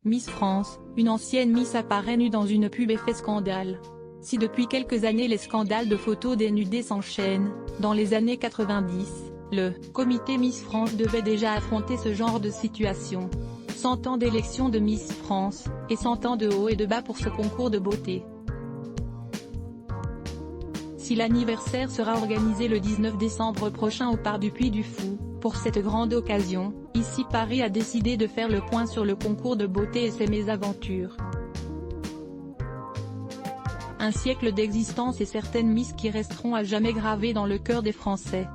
Miss France, une ancienne Miss apparaît nue dans une pub et fait scandale. Si depuis quelques années les scandales de photos dénudées s'enchaînent, dans les années 90, le comité Miss France devait déjà affronter ce genre de situation. 100 ans d'élection de Miss France, et 100 ans de haut et de bas pour ce concours de beauté. Si l'anniversaire sera organisé le 19 décembre prochain au Parc du Puy du Fou, pour cette grande occasion, ici Paris a décidé de faire le point sur le concours de beauté et ses mésaventures. Un siècle d'existence et certaines Miss qui resteront à jamais gravées dans le cœur des Français.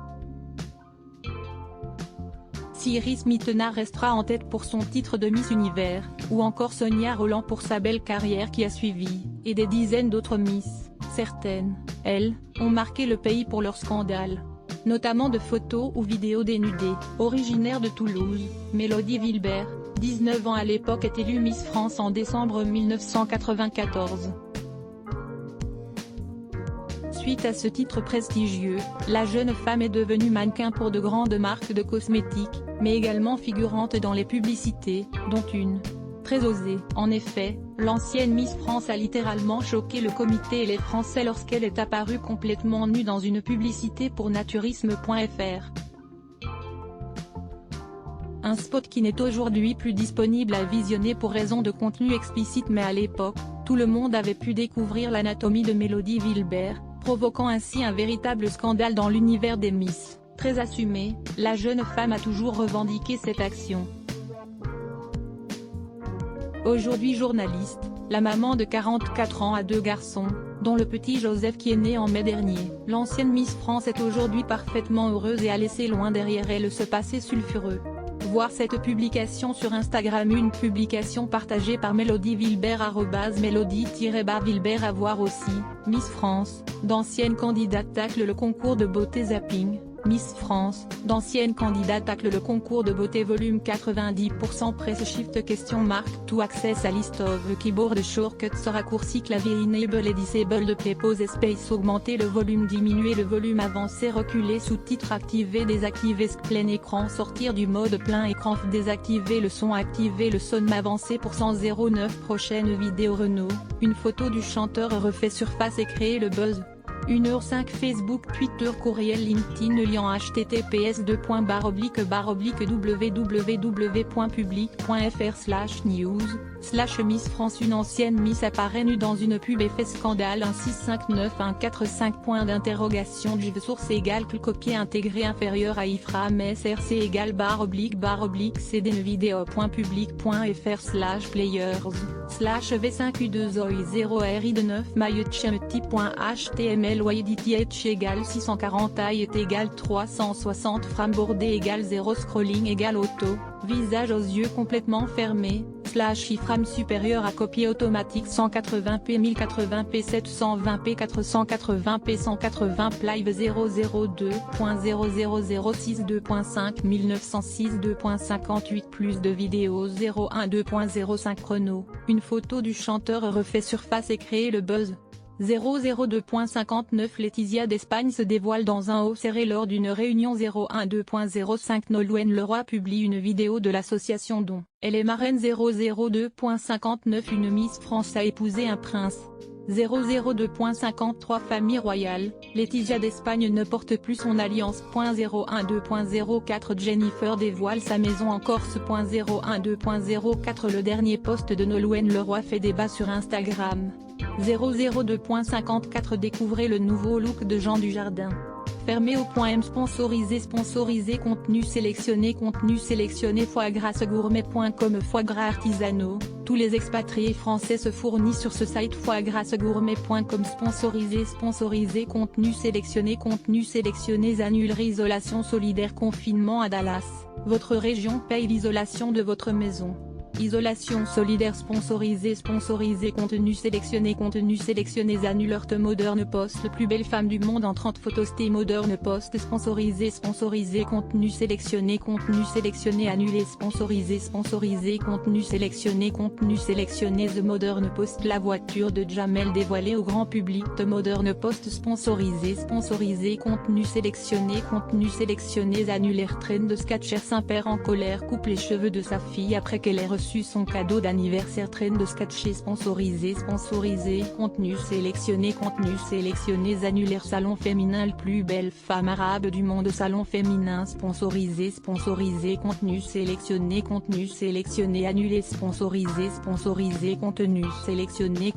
Si Iris Mittenard restera en tête pour son titre de Miss Univers, ou encore Sonia Rolland pour sa belle carrière qui a suivi, et des dizaines d'autres Miss, certaines, elles, ont marqué le pays pour leurs scandales. Notamment de photos ou vidéos dénudées. Originaire de Toulouse, Mélodie Wilbert, 19 ans à l'époque est élue Miss France en décembre 1994. Suite à ce titre prestigieux, la jeune femme est devenue mannequin pour de grandes marques de cosmétiques, mais également figurante dans les publicités, dont une. Très osée. En effet, l'ancienne Miss France a littéralement choqué le comité et les Français lorsqu'elle est apparue complètement nue dans une publicité pour naturisme.fr. Un spot qui n'est aujourd'hui plus disponible à visionner pour raison de contenu explicite, mais à l'époque, tout le monde avait pu découvrir l'anatomie de Mélodie Wilbert, provoquant ainsi un véritable scandale dans l'univers des Miss. Très assumée, la jeune femme a toujours revendiqué cette action. Aujourd'hui journaliste, la maman de 44 ans a 2 garçons, dont le petit Joseph qui est né en mai dernier. L'ancienne Miss France est aujourd'hui parfaitement heureuse et a laissé loin derrière elle ce passé sulfureux. Voir cette publication sur Instagram, une publication partagée par Mélodie Wilbert @Mélodie-Wilbert. À voir aussi, Miss France, d'anciennes candidates taclent le concours de beauté zapping. Miss France, d'anciennes candidates taclent le concours de beauté volume 90% press shift question mark to access a list of keyboard shortcuts raccourci clavier enable et disable play pause space augmenter le volume diminuer le volume avancer reculer sous-titres activer désactiver plein écran sortir du mode plein écran désactiver le son avancer %09 prochaine vidéo Renault, une photo du chanteur refait surface et créer le buzz. 1h05 Facebook Twitter courriel LinkedIn lien https://www.public.fr/news/Miss France. Une ancienne Miss apparaît nue dans une pub et fait scandale. 1659145 point d'interrogation. Source égale copier intégré inférieur à iframe src égale /vidéo.public.fr/players/v5u2oi0ri de 9 myutchemty.html width égale 640 height égale 360 frame bordé égale 0 scrolling égale auto, visage aux yeux complètement fermés, iframe supérieur à copier automatique 180p 1080p 720p 480p 180 live 002.00062.5 1906 2.58 plus de vidéos 012.05 chrono, une photo du chanteur refait surface et créer le buzz. 002.59 Laetitia d'Espagne se dévoile dans un haut serré lors d'une réunion. 012.05 Nolwenn Leroy publie une vidéo de l'association dont elle est marraine. 002.59 Une Miss France a épousé un prince. 002.53 Famille royale, Laetitia d'Espagne ne porte plus son alliance. 012.04 Jennifer dévoile sa maison en Corse. 012.04 Le dernier post de Nolwenn Leroy fait débat sur Instagram. 002.54 Découvrez le nouveau look de Jean Dujardin. Fermé au point M sponsorisé contenu sélectionné foie gras gourmet.com foie gras artisanaux, tous les expatriés français se fournissent sur ce site foiegrasgourmet.com sponsorisé contenu sélectionné annulerie isolation solidaire confinement à Dallas, votre région paye l'isolation de votre maison. Isolation solidaire sponsorisé contenu sélectionné annuleur The Modern Post le plus belle femme du monde en 30 photos. The Modern Post sponsorisé contenu sélectionné annulé sponsorisé contenu sélectionné The Modern Post la voiture de Jamel dévoilée au grand public. The Modern Post sponsorisé contenu sélectionné annulaire traîne de Skechers. Saint-Père en colère coupe les cheveux de sa fille après qu'elle ait reçu reçu son cadeau d'anniversaire train de sketchés sponsorisés. Contenu sélectionné annulaire salon féminin le plus belle femme arabe du monde salon féminin sponsorisé contenu sélectionné annulé sponsorisé contenu sélectionné